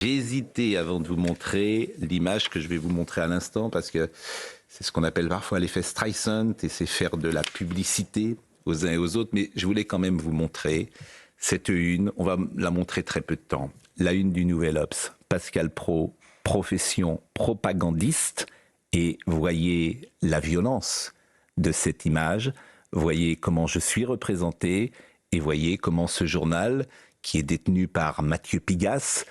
J'ai hésité avant de vous montrer l'image que je vais vous montrer à l'instant parce que c'est ce qu'on appelle parfois l'effet Streisand et c'est faire de la publicité aux uns et aux autres. Mais je voulais quand même vous montrer cette une. On va la montrer très peu de temps. La une du Nouvel Obs. Pascal Praud, profession propagandiste. Et voyez la violence de cette image. Voyez comment je suis représenté. Et voyez comment ce journal, qui est détenu par Mathieu Pigasse,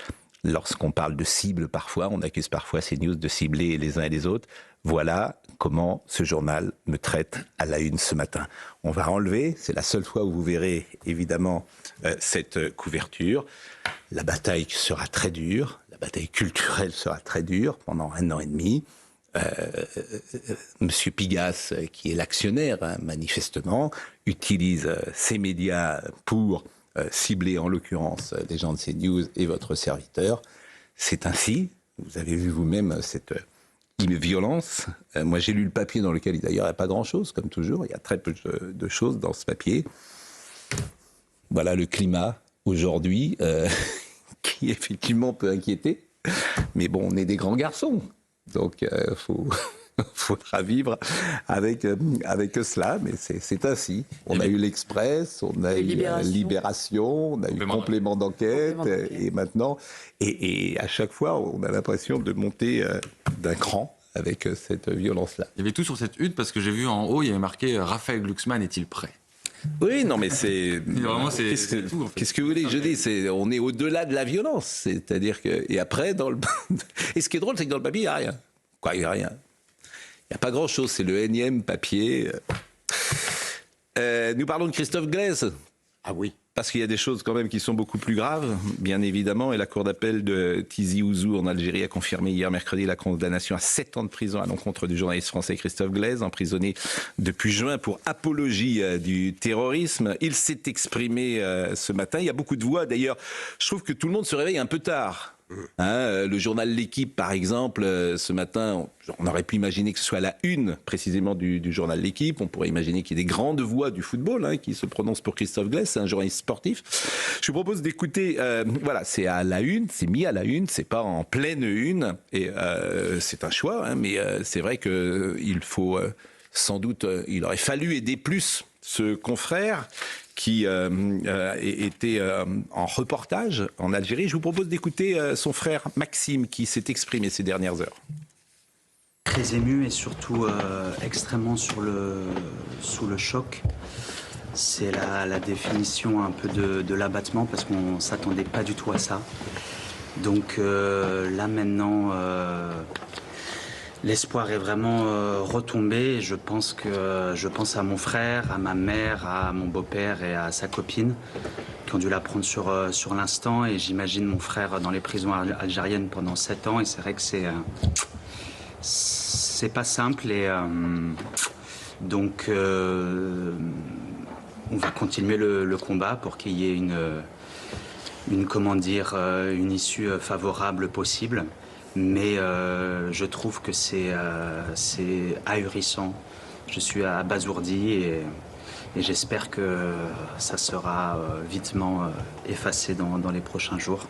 lorsqu'on parle de cible parfois, on accuse parfois CNews de cibler les uns et les autres. Voilà comment ce journal me traite à la une ce matin. On va enlever, c'est la seule fois où vous verrez évidemment cette couverture. La bataille sera très dure, la bataille culturelle sera très dure pendant 1 an et demi. Monsieur Pigasse, qui est l'actionnaire, manifestement, utilise ses médias pour cibler en l'occurrence les gens de CNews et votre serviteur. C'est ainsi, vous avez vu vous-même cette violence. Moi j'ai lu le papier dans lequel d'ailleurs il n'y a pas grand-chose, comme toujours, il y a très peu de choses dans ce papier. Voilà le climat aujourd'hui qui effectivement peut inquiéter, mais bon, on est des grands garçons, donc faudra vivre avec cela, mais c'est ainsi. On a eu l'Express, on a eu Libération, on a eu Complément d'enquête, et maintenant, et à chaque fois, on a l'impression de monter d'un cran avec cette violence-là. Il y avait tout sur cette une, parce que j'ai vu en haut, il y avait marqué « Raphaël Glucksmann est-il prêt ?» Oui, non, mais c'est... Vraiment, c'est tout, en fait. Qu'est-ce que vous voulez que je dise, on est au-delà de la violence. C'est-à-dire que... Et après, et ce qui est drôle, c'est que dans le papier, il n'y a rien. Quoi, il n'y a rien. Il n'y a pas grand-chose, c'est le énième papier. Nous parlons de Christophe Glaise. Ah oui. Parce qu'il y a des choses quand même qui sont beaucoup plus graves, bien évidemment. Et la cour d'appel de Tizi Ouzou en Algérie a confirmé hier mercredi la condamnation à 7 ans de prison à l'encontre du journaliste français Christophe Glaise, emprisonné depuis juin pour apologie du terrorisme. Il s'est exprimé ce matin. Il y a beaucoup de voix. D'ailleurs, je trouve que tout le monde se réveille un peu tard. Le journal L'Équipe, par exemple, ce matin, on aurait pu imaginer que ce soit la une, précisément, du journal L'Équipe. On pourrait imaginer qu'il y ait des grandes voix du football qui se prononcent pour Christophe Glaise, c'est un journaliste sportif. Je vous propose d'écouter, voilà, c'est à la une, c'est mis à la une, c'est pas en pleine une, et c'est un choix, mais c'est vrai qu'il faut, sans doute, il aurait fallu aider plus ce confrère qui était en reportage en Algérie. Je vous propose d'écouter son frère Maxime qui s'est exprimé ces dernières heures. Très ému et surtout extrêmement sous le choc. C'est la définition un peu de l'abattement parce qu'on ne s'attendait pas du tout à ça. Donc là maintenant... l'espoir est vraiment retombé. Je pense à mon frère, à ma mère, à mon beau-père et à sa copine qui ont dû la prendre sur l'instant. Et j'imagine mon frère dans les prisons algériennes pendant 7 ans. Et c'est vrai que c'est pas simple. Et donc on va continuer le combat pour qu'il y ait une issue favorable possible. Mais je trouve que c'est ahurissant. Je suis abasourdi et j'espère que ça sera vitement effacé dans les prochains jours.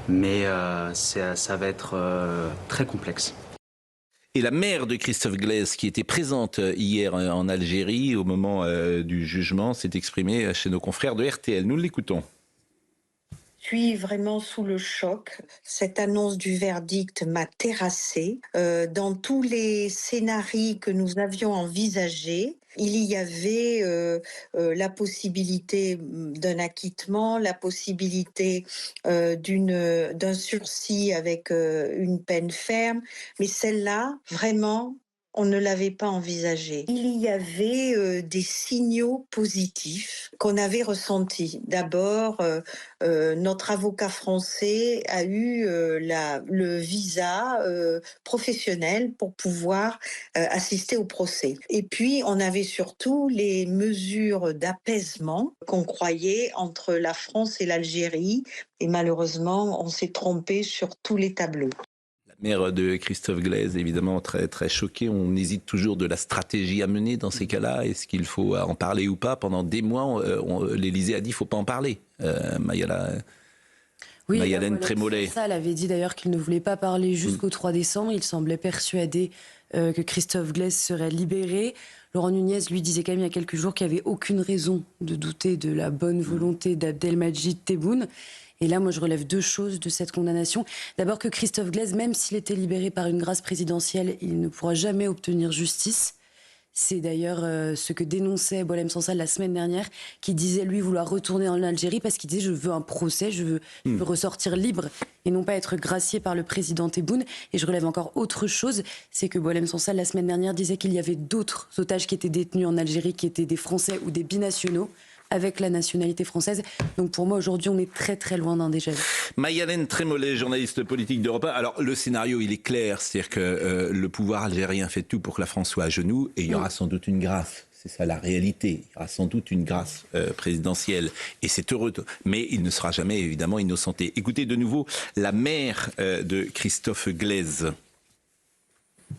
Mais ça va être très complexe. Et la mère de Christophe Glaise, qui était présente hier en Algérie au moment du jugement, s'est exprimée chez nos confrères de RTL. Nous l'écoutons. Je suis vraiment sous le choc. Cette annonce du verdict m'a terrassée. Dans tous les scénarios que nous avions envisagés, il y avait la possibilité d'un acquittement, la possibilité d'un sursis avec une peine ferme. Mais celle-là, vraiment, on ne l'avait pas envisagé. Il y avait des signaux positifs qu'on avait ressentis. D'abord, notre avocat français a eu le visa professionnel pour pouvoir assister au procès. Et puis, on avait surtout les mesures d'apaisement qu'on croyait entre la France et l'Algérie. Et malheureusement, on s'est trompé sur tous les tableaux. Mère de Christophe Glaise, évidemment très, très choquée. On hésite toujours de la stratégie à mener dans ces cas-là. Est-ce qu'il faut en parler ou pas? Pendant des mois, l'Élysée a dit qu'il ne faut pas en parler. Mayala. Oui, Mayalène Trémollet. Sansal avait dit d'ailleurs qu'il ne voulait pas parler jusqu'au 3 décembre. Il semblait persuadé que Christophe Glaise serait libéré. Laurent Nunez lui disait quand même il y a quelques jours qu'il n'y avait aucune raison de douter de la bonne volonté d'Abdelmajid Tebboune. Et là, moi, je relève 2 choses de cette condamnation. D'abord que Christophe Glaise, même s'il était libéré par une grâce présidentielle, il ne pourra jamais obtenir justice. C'est d'ailleurs ce que dénonçait Boualem Sansal la semaine dernière, qui disait lui vouloir retourner en Algérie parce qu'il disait je veux un procès, je veux ressortir libre et non pas être gracié par le président Tebboune. Et je relève encore autre chose, c'est que Boualem Sansal la semaine dernière disait qu'il y avait d'autres otages qui étaient détenus en Algérie, qui étaient des Français ou des binationaux avec la nationalité française. Donc pour moi, aujourd'hui, on est très très loin d'un déjà vu. Mayalène Trémollet, journaliste politique d'Europe 1. Alors le scénario, il est clair, c'est-à-dire que le pouvoir algérien fait tout pour que la France soit à genoux et il y aura sans doute une grâce. C'est ça la réalité. Il y aura sans doute une grâce présidentielle et c'est heureux. Mais il ne sera jamais évidemment innocenté. Écoutez de nouveau la mère de Christophe Glaise.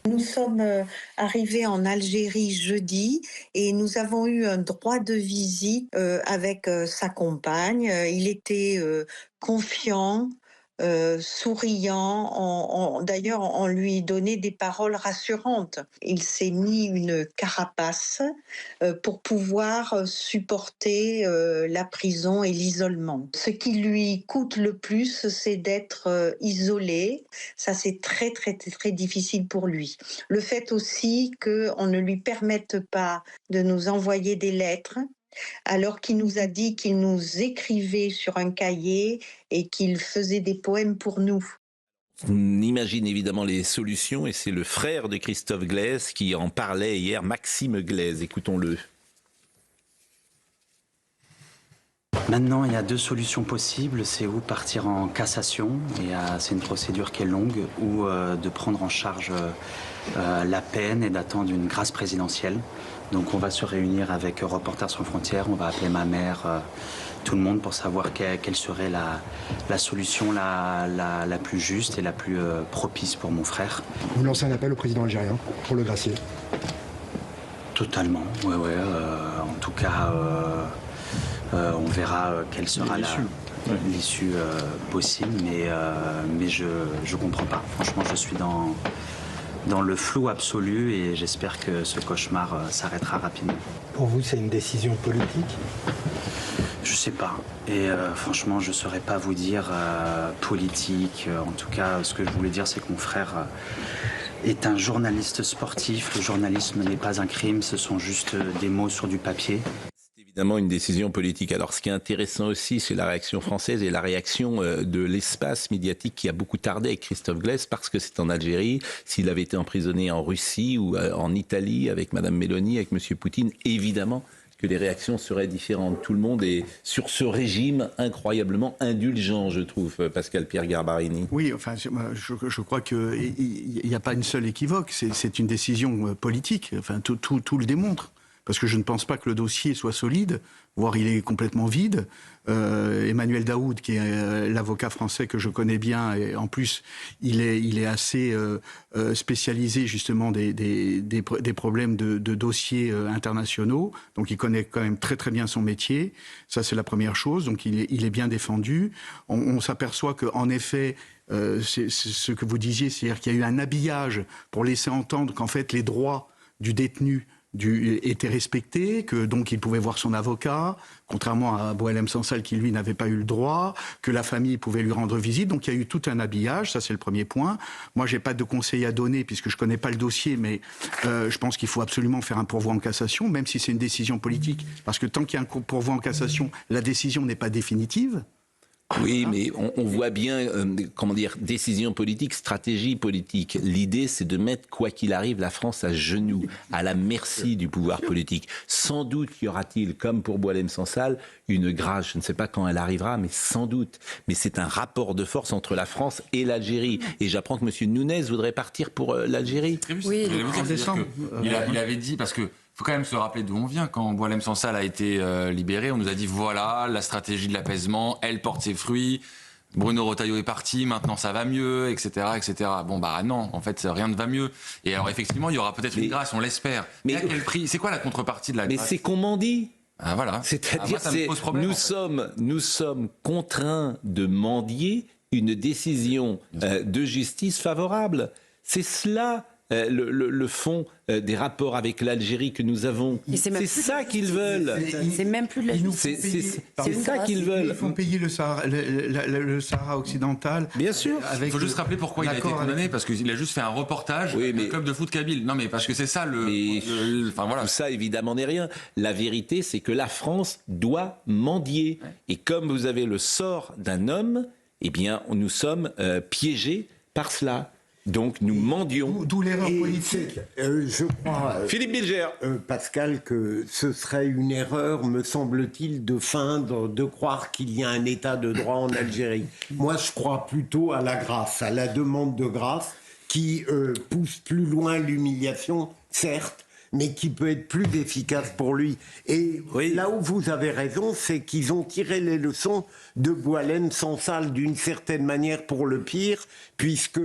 Nous sommes arrivés en Algérie jeudi et nous avons eu un droit de visite avec sa compagne. Il était confiant, souriant. D'ailleurs, on lui donnait des paroles rassurantes. Il s'est mis une carapace pour pouvoir supporter la prison et l'isolement. Ce qui lui coûte le plus, c'est d'être isolé. Ça, c'est très, très, très difficile pour lui. Le fait aussi qu'on ne lui permette pas de nous envoyer des lettres, alors qu'il nous a dit qu'il nous écrivait sur un cahier et qu'il faisait des poèmes pour nous. On imagine évidemment les solutions et c'est le frère de Christophe Glaise qui en parlait hier, Maxime Glaise. Écoutons-le. Maintenant, il y a 2 solutions possibles. C'est ou partir en cassation, et c'est une procédure qui est longue, ou de prendre en charge la peine et d'attendre une grâce présidentielle. Donc on va se réunir avec Reporters sans frontières, on va appeler ma mère, tout le monde pour savoir quelle serait la solution la plus juste et la plus propice pour mon frère. Vous lancez un appel au président algérien pour le gracier? Totalement, ouais. En tout cas, on verra quelle sera l'issue possible, mais je comprends pas. Franchement, je suis dans le flou absolu et j'espère que ce cauchemar s'arrêtera rapidement. Pour vous, c'est une décision politique? Je sais pas. Et franchement, je saurais pas vous dire politique. En tout cas, ce que je voulais dire, c'est que mon frère est un journaliste sportif. Le journalisme n'est pas un crime, ce sont juste des mots sur du papier. Évidemment une décision politique. Alors ce qui est intéressant aussi, c'est la réaction française et la réaction de l'espace médiatique qui a beaucoup tardé avec Christophe Glaise parce que c'est en Algérie. S'il avait été emprisonné en Russie ou en Italie avec Madame Meloni, avec Monsieur Poutine, évidemment que les réactions seraient différentes. Tout le monde est sur ce régime incroyablement indulgent, je trouve, Pascal-Pierre Garbarini. Oui, enfin, je crois qu'il n'y a pas une seule équivoque. C'est une décision politique. Enfin, tout le démontre. Parce que je ne pense pas que le dossier soit solide, voire il est complètement vide. Emmanuel Daoud, qui est l'avocat français que je connais bien, et en plus, il est assez spécialisé justement des problèmes de dossiers internationaux. Donc il connaît quand même très très bien son métier. Ça, c'est la première chose. Donc il est bien défendu. On s'aperçoit qu'en effet, c'est ce que vous disiez, c'est-à-dire qu'il y a eu un habillage pour laisser entendre qu'en fait les droits du détenu était respecté, que donc il pouvait voir son avocat, contrairement à Boualem Sansal qui lui n'avait pas eu le droit, que la famille pouvait lui rendre visite. Donc il y a eu tout un habillage, ça c'est le premier point. Moi j'ai pas de conseils à donner puisque je connais pas le dossier, mais je pense qu'il faut absolument faire un pourvoi en cassation, même si c'est une décision politique, parce que tant qu'il y a un pourvoi en cassation, la décision n'est pas définitive. Oui, mais on voit bien, décision politique, stratégie politique. L'idée, c'est de mettre, quoi qu'il arrive, la France à genoux, à la merci du pouvoir politique. Sans doute y aura-t-il, comme pour Boualem Sansal, une grâce. Je ne sais pas quand elle arrivera, mais sans doute. Mais c'est un rapport de force entre la France et l'Algérie. Et j'apprends que M. Nunez voudrait partir pour l'Algérie. Oui, en décembre. Il avait dit, parce que il faut quand même se rappeler d'où on vient. Quand Boualem Sansal a été libéré, on nous a dit voilà, la stratégie de l'apaisement, elle porte ses fruits. Bruno Retailleau est parti, maintenant ça va mieux, etc., etc. Bon bah non, en fait rien ne va mieux. Et alors effectivement, il y aura peut-être une grâce, on l'espère. Mais à quel prix? C'est quoi la contrepartie de la grâce? Mais c'est qu'on m'en dit. Ah, voilà. C'est-à-dire moi, ça me pose problème, en fait. nous sommes contraints de mendier une décision de justice favorable. C'est cela le fond des rapports avec l'Algérie que nous avons. C'est ça qu'ils veulent. C'est même plus de la justice. C'est ça qu'ils veulent. Ils font payer le Sahara occidental. Bien sûr. Il faut juste rappeler pourquoi il a été condamné, parce qu'il a juste fait un reportage du club de foot kabyle. Non, mais parce que c'est ça enfin, voilà. Tout ça, évidemment, n'est rien. La vérité, c'est que la France doit mendier. Et comme vous avez le sort d'un homme, eh bien, nous sommes piégés par cela. Donc nous mendions. D'où l'erreur politique. Je crois, Philippe Bilger. Pascal, que ce serait une erreur, me semble-t-il, de feindre, de croire qu'il y a un état de droit en Algérie. Moi, je crois plutôt à la grâce, à la demande de grâce, qui pousse plus loin l'humiliation, certes, mais qui peut être plus efficace pour lui. Et là où vous avez raison, c'est qu'ils ont tiré les leçons de Boualem Sansal d'une certaine manière pour le pire, puisque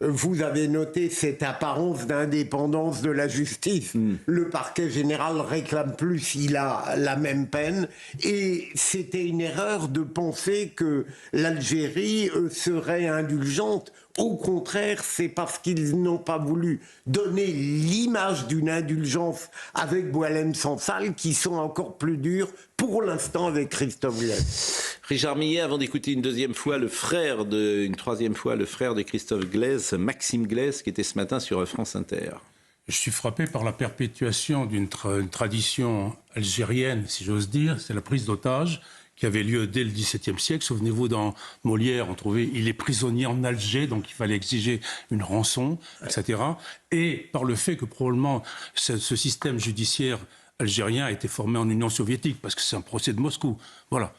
vous avez noté cette apparence d'indépendance de la justice. Le parquet général réclame plus, il a la même peine. Et c'était une erreur de penser que l'Algérie serait indulgente. Au contraire, c'est parce qu'ils n'ont pas voulu donner l'image d'une indulgence avec Boualem Sansal qui sont encore plus durs pour l'instant avec Christophe Glaise. Richard Millet, avant d'écouter une troisième fois le frère de Christophe Glaise, Maxime Glaise, qui était ce matin sur France Inter. Je suis frappé par la perpétuation d'une tradition algérienne, si j'ose dire, c'est la prise d'otages qui avait lieu dès le XVIIe siècle. Souvenez-vous, dans Molière, on trouvait « il est prisonnier en Alger », donc il fallait exiger une rançon, etc. Et par le fait que probablement ce système judiciaire algérien a été formé en Union soviétique, parce que c'est un procès de Moscou. Voilà.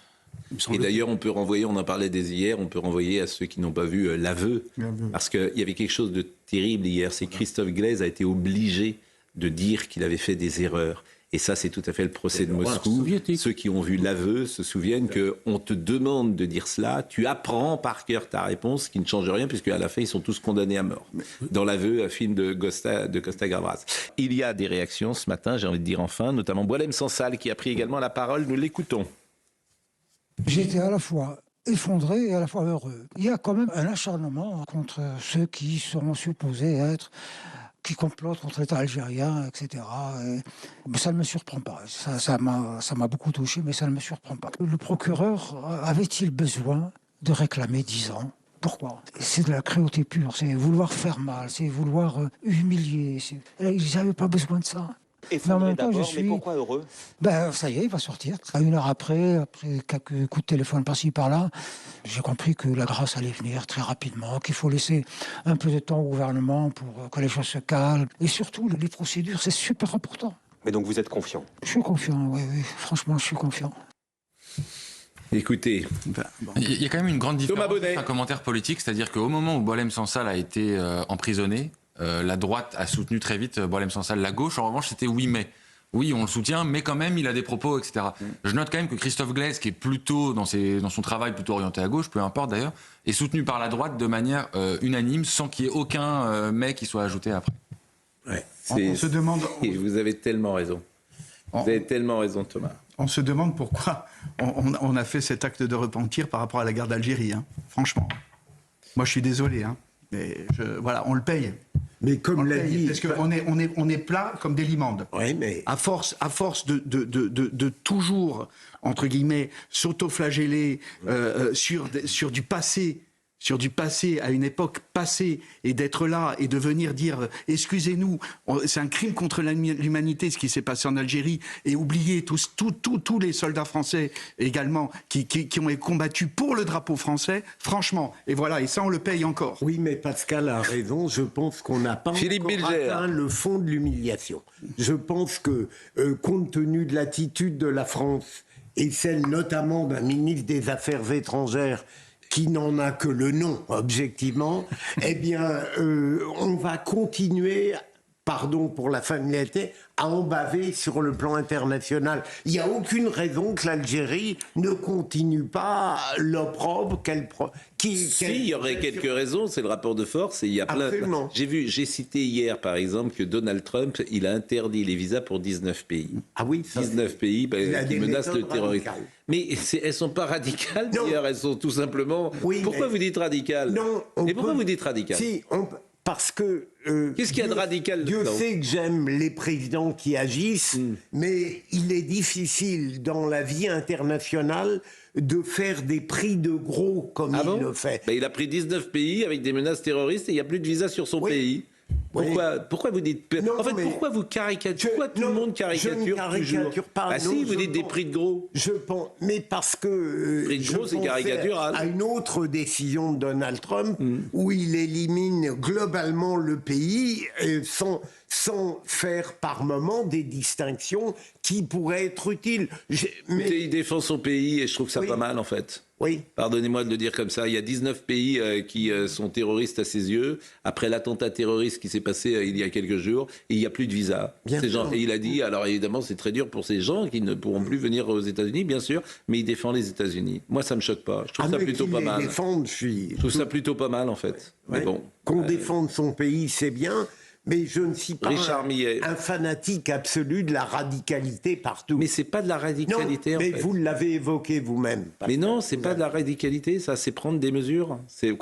Et d'ailleurs, on peut renvoyer, on en parlait dès hier, on peut renvoyer à ceux qui n'ont pas vu l'aveu. Parce qu'il y avait quelque chose de terrible hier, c'est que Christophe Glaise a été obligé de dire qu'il avait fait des erreurs. Et ça, c'est tout à fait le procès de Moscou. Ceux qui ont vu l'aveu se souviennent qu'on te demande de dire cela, tu apprends par cœur ta réponse, qui ne change rien, puisque à la fin, ils sont tous condamnés à mort. Dans l'aveu, un film de Costa Gavras. Il y a des réactions ce matin, j'ai envie de dire enfin, notamment Boualem Sansal, qui a pris également la parole. Nous l'écoutons. J'étais à la fois effondré et à la fois heureux. Il y a quand même un acharnement contre ceux qui seront supposés être... qui complotent contre l'État algérien, etc. Mais ça ne me surprend pas. Ça m'a beaucoup touché, mais ça ne me surprend pas. Le procureur avait-il besoin de réclamer 10 ans ? Pourquoi ? C'est de la cruauté pure, c'est vouloir faire mal, c'est vouloir humilier. Ils n'avaient pas besoin de ça. Mais pourquoi heureux ? Ça y est, il va sortir. 1 heure après quelques coups de téléphone par-ci par-là, j'ai compris que la grâce allait venir très rapidement, qu'il faut laisser un peu de temps au gouvernement pour que les choses se calment. Et surtout, les procédures, c'est super important. Mais donc vous êtes confiant ? Je suis confiant, oui. Franchement, je suis confiant. Écoutez, il y a quand même une grande différence entre un commentaire politique, c'est-à-dire qu'au moment où Boualem Sansal a été emprisonné, la droite a soutenu très vite Boualem Sansal. La gauche, en revanche, c'était oui, mais. Oui, on le soutient, mais quand même, il a des propos, etc. Je note quand même que Christophe Glaise, qui est plutôt, dans son travail, plutôt orienté à gauche, peu importe d'ailleurs, est soutenu par la droite de manière unanime, sans qu'il y ait aucun mais qui soit ajouté après. Ouais, on se demande... Et vous avez tellement raison. Vous avez tellement raison, Thomas. On se demande pourquoi on a fait cet acte de repentir par rapport à la guerre d'Algérie, hein. Franchement. Moi, je suis désolé, hein. Mais voilà, on le paye. Mais comme l'a dit... Parce qu'on est plat comme des limandes. Oui, mais... À force de toujours, entre guillemets, s'auto-flageller sur du passé à une époque passée, et d'être là et de venir dire excusez-nous, c'est un crime contre l'humanité ce qui s'est passé en Algérie, et oublier tous les soldats français également qui ont combattu pour le drapeau français, franchement, et voilà, et ça on le paye encore. Oui, mais Pascal a raison, je pense qu'on n'a pas encore atteint le fond de l'humiliation. Je pense que compte tenu de l'attitude de la France et celle notamment d'un ministre des Affaires étrangères qui n'en a que le nom, objectivement, eh bien, on va continuer pardon pour la familiarité, à en baver sur le plan international. Il n'y a aucune raison que l'Algérie ne continue pas l'opprobre qu'elle... il y aurait quelques raisons, c'est le rapport de force, et il y a plein... Absolument. J'ai cité hier, par exemple, que Donald Trump, il a interdit les visas pour 19 pays. Ah oui, 19 pays qui menacent le terrorisme. radicales. Mais elles ne sont pas radicales, d'ailleurs, elles sont tout simplement... Oui, pourquoi vous dites radical? Non, pourquoi vous dites radical? Parce que... Qu'est-ce qu'il y a de radical Dieu dedans? sait que j'aime les présidents qui agissent, mais il est difficile dans la vie internationale de faire des prix de gros comme il le fait. Il a pris 19 pays avec des menaces terroristes et il n'y a plus de visa sur son pays. Pourquoi vous dites... pourquoi vous caricaturez? Pourquoi tout le monde caricature toujours? Pas. Vous dites des prix de gros. Je pense, mais parce que... prix de gros, c'est caricatural. À une autre décision de Donald Trump, où il élimine globalement le pays sans faire par moment des distinctions qui pourraient être utiles. Mais il défend son pays et je trouve ça pas mal, en fait. Oui. Pardonnez-moi de le dire comme ça. Il y a 19 pays qui sont terroristes à ses yeux. Après l'attentat terroriste qui s'est passé il y a quelques jours, et il n'y a plus de visa. Et il a dit, alors évidemment, c'est très dur pour ces gens qui ne pourront plus venir aux États-Unis, bien sûr, mais il défend les États-Unis. Moi, ça me choque pas. Je trouve ça plutôt pas mal. Je trouve ça plutôt pas mal, en fait. Mais bon. Qu'on défende son pays, c'est bien. Mais je ne suis pas un fanatique absolu de la radicalité partout. Mais c'est pas de la radicalité, non, mais en fait. vous l'avez évoqué vous-même. Mais non, c'est pas de la radicalité, ça, c'est prendre des mesures.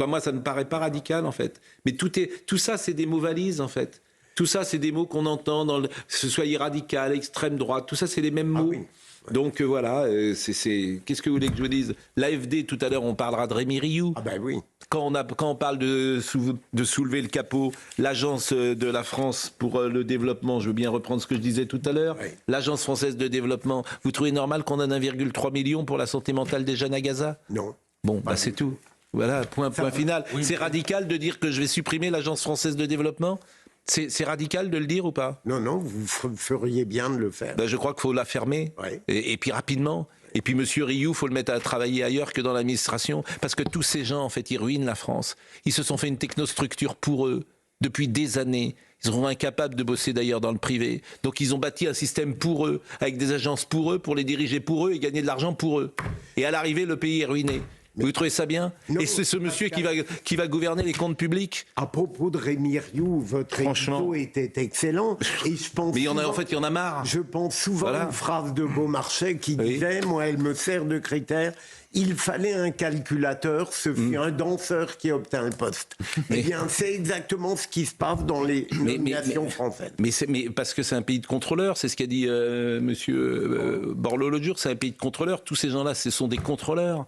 Moi, ça ne me paraît pas radical, en fait. Mais tout ça, c'est des mots valises, en fait. Tout ça, c'est des mots qu'on entend, que ce soit radical, extrême droite, tout ça, c'est les mêmes mots. Oui. Donc voilà, qu'est-ce que vous voulez que je vous dise? L'AFD, tout à l'heure, on parlera de Rémi Rioux. Ah ben oui. Quand on parle de soulever le capot, l'Agence de la France pour le développement, je veux bien reprendre ce que je disais tout à l'heure, l'Agence française de développement, vous trouvez normal qu'on donne 1,3 million pour la santé mentale des jeunes à Gaza? Non. Bon, c'est tout. Voilà, point final. Oui, c'est radical de dire que je vais supprimer l'Agence française de développement? C'est radical de le dire ou pas? Non, vous feriez bien de le faire. Je crois qu'il faut la fermer, et puis rapidement. Et puis M. Rioux, il faut le mettre à travailler ailleurs que dans l'administration, parce que tous ces gens, en fait, ils ruinent la France. Ils se sont fait une technostructure pour eux depuis des années. Ils seront incapables de bosser d'ailleurs dans le privé. Donc ils ont bâti un système pour eux, avec des agences pour eux, pour les diriger pour eux et gagner de l'argent pour eux. Et à l'arrivée, le pays est ruiné. Vous trouvez ça bien? Et c'est ce monsieur qui va gouverner les comptes publics? À propos de Rémi Rioux, votre édito était excellent. Et je pense mais il y en a marre. Je pense souvent à une phrase de Beaumarchais qui disait, moi, elle me sert de critère, il fallait un calculateur, ce fut un danseur qui obtint le poste. Eh bien, c'est exactement ce qui se passe dans les nominations françaises. Mais parce que c'est un pays de contrôleurs, c'est ce qu'a dit monsieur Borloo l'autre jour, c'est un pays de contrôleurs. Tous ces gens-là, ce sont des contrôleurs.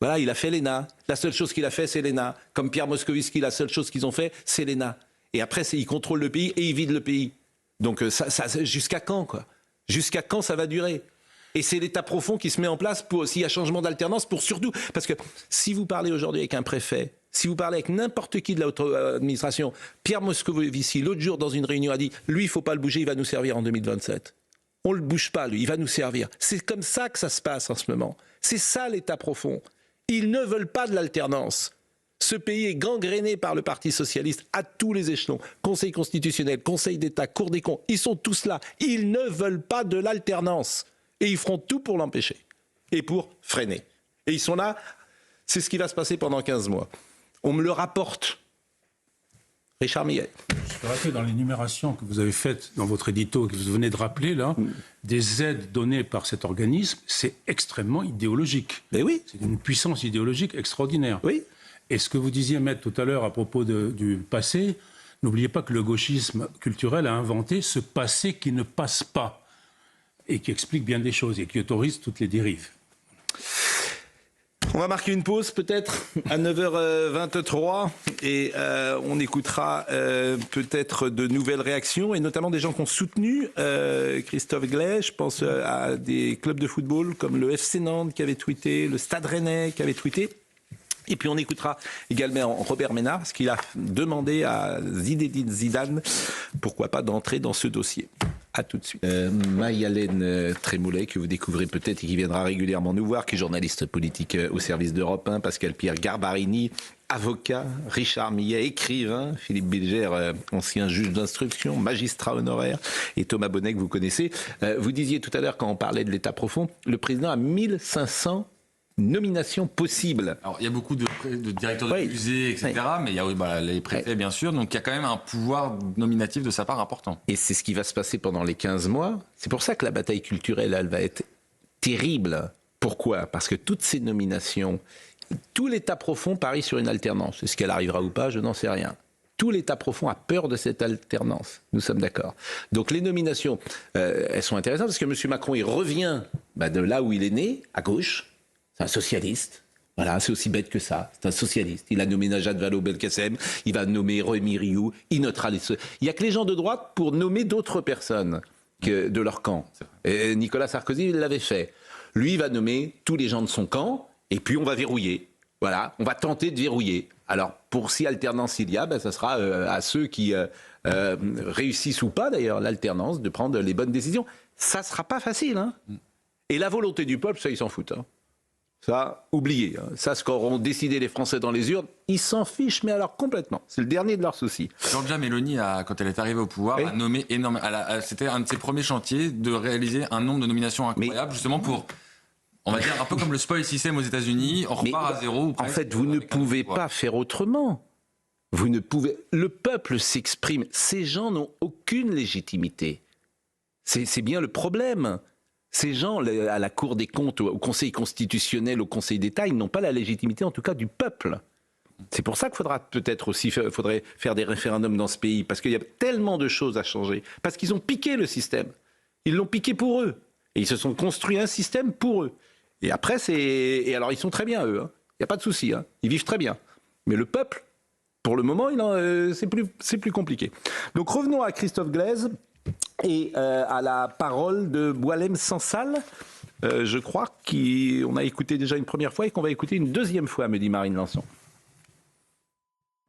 Voilà, il a fait l'ENA. La seule chose qu'il a fait, c'est l'ENA. Comme Pierre Moscovici, la seule chose qu'ils ont fait, c'est l'ENA. Et après, ils contrôlent le pays et ils vident le pays. Donc, jusqu'à quand, quoi? Jusqu'à quand ça va durer? Et c'est l'État profond qui se met en place s'il y a changement d'alternance, pour surtout... Parce que si vous parlez aujourd'hui avec un préfet, si vous parlez avec n'importe qui de la haute administration, Pierre Moscovici, l'autre jour, dans une réunion, a dit « Lui, il ne faut pas le bouger, il va nous servir en 2027. » On ne le bouge pas, lui, il va nous servir. C'est comme ça que ça se passe en ce moment. C'est ça l'État profond. Ils ne veulent pas de l'alternance. Ce pays est gangréné par le Parti socialiste à tous les échelons. Conseil constitutionnel, Conseil d'État, Cour des comptes, ils sont tous là. Ils ne veulent pas de l'alternance. Et ils feront tout pour l'empêcher. Et pour freiner. Et ils sont là. C'est ce qui va se passer pendant 15 mois. On me le rapporte. Richard Millet. Je peux rappeler dans l'énumération que vous avez faite dans votre édito, que vous venez de rappeler, là, des aides données par cet organisme, c'est extrêmement idéologique. Mais oui. C'est une puissance idéologique extraordinaire. Oui. Et ce que vous disiez, Maître, tout à l'heure à propos du passé, n'oubliez pas que le gauchisme culturel a inventé ce passé qui ne passe pas et qui explique bien des choses et qui autorise toutes les dérives. On va marquer une pause peut-être à 9h23 et on écoutera peut-être de nouvelles réactions et notamment des gens qui ont soutenu Christophe Glaise. Je pense à des clubs de football comme le FC Nantes qui avait tweeté, le Stade Rennais qui avait tweeté. Et puis on écoutera également Robert Ménard, parce qu'il a demandé à Zinedine Zidane, pourquoi pas, d'entrer dans ce dossier. À tout de suite. Maï-Hélène Trémoulet, que vous découvrez peut-être et qui viendra régulièrement nous voir, qui est journaliste politique au service d'Europe 1, Pascal Pierre Garbarini avocat, Richard Millet, écrivain, Philippe Bilger, ancien juge d'instruction, magistrat honoraire, et Thomas Bonnet, que vous connaissez. Vous disiez tout à l'heure, quand on parlait de l'État profond, le président a 1500 nominations possibles. Alors, il y a beaucoup de directeurs de musées, etc., mais il y a les préfets, bien sûr, donc il y a quand même un pouvoir nominatif de sa part important. Et c'est ce qui va se passer pendant les 15 mois. C'est pour ça que la bataille culturelle, elle va être terrible. Pourquoi ? Parce que toutes ces nominations, tout l'État profond parie sur une alternance. Est-ce qu'elle arrivera ou pas ? Je n'en sais rien. Tout l'État profond a peur de cette alternance. Nous sommes d'accord. Donc les nominations, elles sont intéressantes parce que M. Macron, il revient de là où il est né, à gauche. C'est un socialiste. Voilà, c'est aussi bête que ça. C'est un socialiste. Il a nommé Najat Vallaud-Belkacem, il va nommer Rémi Rioux, il notera les... Il n'y a que les gens de droite pour nommer d'autres personnes que de leur camp. Et Nicolas Sarkozy, il l'avait fait. Lui, il va nommer tous les gens de son camp, et puis on va verrouiller. Voilà, on va tenter de verrouiller. Alors, pour si alternance il y a, ça sera à ceux qui réussissent ou pas, d'ailleurs, l'alternance, de prendre les bonnes décisions. Ça ne sera pas facile. Hein. Et la volonté du peuple, ça, ils s'en foutent. Hein. Ça, oubliez. Hein. Ça, ce qu'auront décidé les Français dans les urnes, ils s'en fichent, mais alors complètement. C'est le dernier de leurs soucis. Giorgia Meloni, quand elle est arrivée au pouvoir, a nommé énormément. C'était un de ses premiers chantiers de réaliser un nombre de nominations incroyable, justement pour... On va dire un peu comme le spoil system aux États-Unis, on repart à zéro. En fait, vous ne pouvez pas faire autrement. Vous ne pouvez. Le peuple s'exprime. Ces gens n'ont aucune légitimité. C'est bien le problème. Ces gens, à la Cour des comptes, au Conseil constitutionnel, au Conseil d'État, ils n'ont pas la légitimité, en tout cas, du peuple. C'est pour ça qu'il faudra peut-être aussi faire des référendums dans ce pays, parce qu'il y a tellement de choses à changer. Parce qu'ils ont piqué le système. Ils l'ont piqué pour eux. Et ils se sont construits un système pour eux. Et après, et alors, ils sont très bien, eux. Hein. Il n'y a pas de souci. Hein. Ils vivent très bien. Mais le peuple, pour le moment, c'est plus compliqué. Donc, revenons à Christophe Glaise et à la parole de Boualem Sansal. Je crois qu'on a écouté déjà une première fois et qu'on va écouter une deuxième fois, me dit Marine Lançon.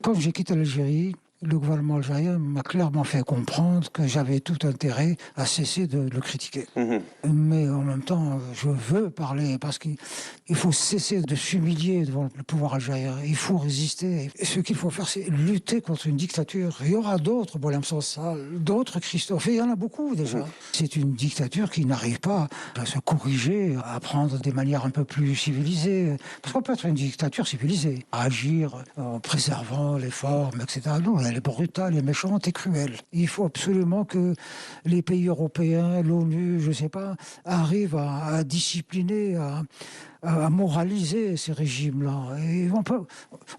Quand j'ai quitté l'Algérie, le gouvernement algérien m'a clairement fait comprendre que j'avais tout intérêt à cesser de le critiquer. Mais en même temps, je veux parler parce qu'il faut cesser de s'humilier devant le pouvoir algérien. Il faut résister. Et ce qu'il faut faire, c'est lutter contre une dictature. Il y aura d'autres, Boualem Sansal, d'autres Christophe, et il y en a beaucoup déjà. C'est une dictature qui n'arrive pas à se corriger, à prendre des manières un peu plus civilisées. Parce qu'on peut être une dictature civilisée, à agir en préservant les formes, etc. Non, elle est brutale et méchante et cruelle. Il faut absolument que les pays européens, l'ONU, je ne sais pas, arrivent à discipliner, à moraliser ces régimes-là. Et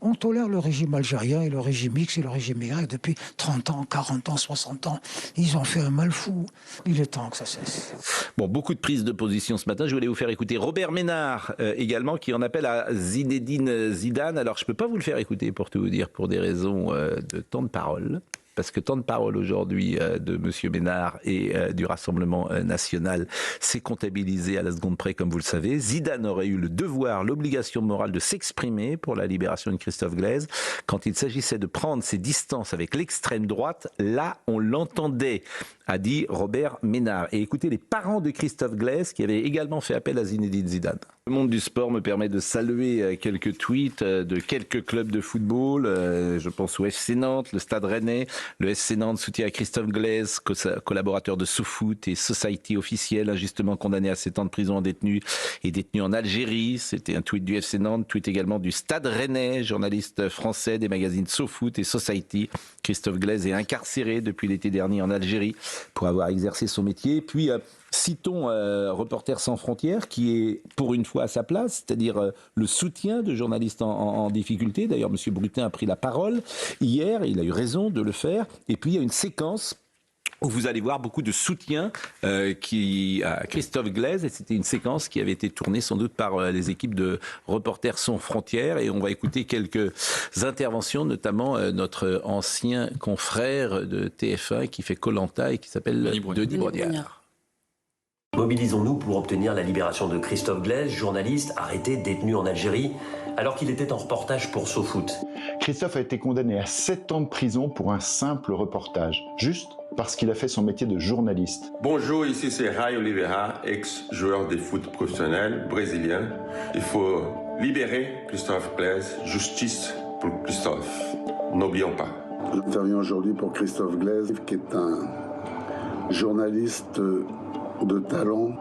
on tolère le régime algérien et le régime X et le régime Y depuis 30 ans, 40 ans, 60 ans. Ils ont fait un mal fou. Il est temps que ça cesse. Bon, beaucoup de prises de position ce matin. Je voulais vous faire écouter Robert Ménard également, qui en appelle à Zinedine Zidane. Alors, je ne peux pas vous le faire écouter, pour tout vous dire, pour des raisons de temps de parole. Parce que tant de paroles aujourd'hui de M. Ménard et du Rassemblement national, c'est comptabilisé à la seconde près, comme vous le savez. Zidane aurait eu le devoir, l'obligation morale de s'exprimer pour la libération de Christophe Glaise. Quand il s'agissait de prendre ses distances avec l'extrême droite, là, on l'entendait, a dit Robert Ménard. Et écoutez les parents de Christophe Glaise qui avaient également fait appel à Zinedine Zidane. Le monde du sport me permet de saluer quelques tweets de quelques clubs de football. Je pense au FC Nantes, le Stade Rennais. Le FC Nantes soutient Christophe Glaise, collaborateur de SoFoot et Society officiel, injustement condamné à 7 ans de prison détenu en Algérie. C'était un tweet du FC Nantes, tweet également du Stade Rennais, journaliste français des magazines SoFoot et Society. Christophe Glaise est incarcéré depuis l'été dernier en Algérie pour avoir exercé son métier. Puis citons Reporters sans frontières, qui est pour une fois à sa place, c'est-à-dire le soutien de journalistes en difficulté. D'ailleurs, M. Brutin a pris la parole hier, il a eu raison de le faire. Et puis, il y a une séquence où vous allez voir beaucoup de soutien à Christophe Glaise. Et c'était une séquence qui avait été tournée sans doute par les équipes de Reporters sans frontières. Et on va écouter quelques interventions, notamment notre ancien confrère de TF1 qui fait Koh-Lanta et qui s'appelle Denis Brognard. Mobilisons-nous pour obtenir la libération de Christophe Glaise, journaliste arrêté, détenu en Algérie, alors qu'il était en reportage pour SoFoot. Christophe a été condamné à 7 ans de prison pour un simple reportage, juste parce qu'il a fait son métier de journaliste. Bonjour, ici c'est Ray Oliveira, ex-joueur de foot professionnel brésilien. Il faut libérer Christophe Glaise, justice pour Christophe. N'oublions pas. J'interviens aujourd'hui pour Christophe Glaise, qui est un journaliste de talent,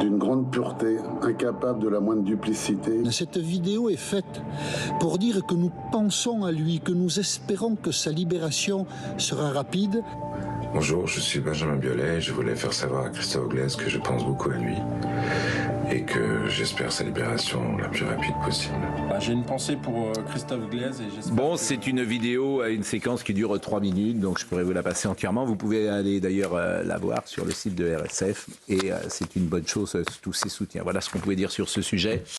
d'une grande pureté, incapable de la moindre duplicité. Cette vidéo est faite pour dire que nous pensons à lui, que nous espérons que sa libération sera rapide. Bonjour, je suis Benjamin Biolay et je voulais faire savoir à Christophe Glaise que je pense beaucoup à lui et que j'espère sa libération la plus rapide possible. J'ai une pensée pour Christophe Glaise et j'espère. Bon, c'est une vidéo à une séquence qui dure 3 minutes, donc je pourrais vous la passer entièrement. Vous pouvez aller d'ailleurs la voir sur le site de RSF et c'est une bonne chose, tous ces soutiens. Voilà ce qu'on pouvait dire sur ce sujet.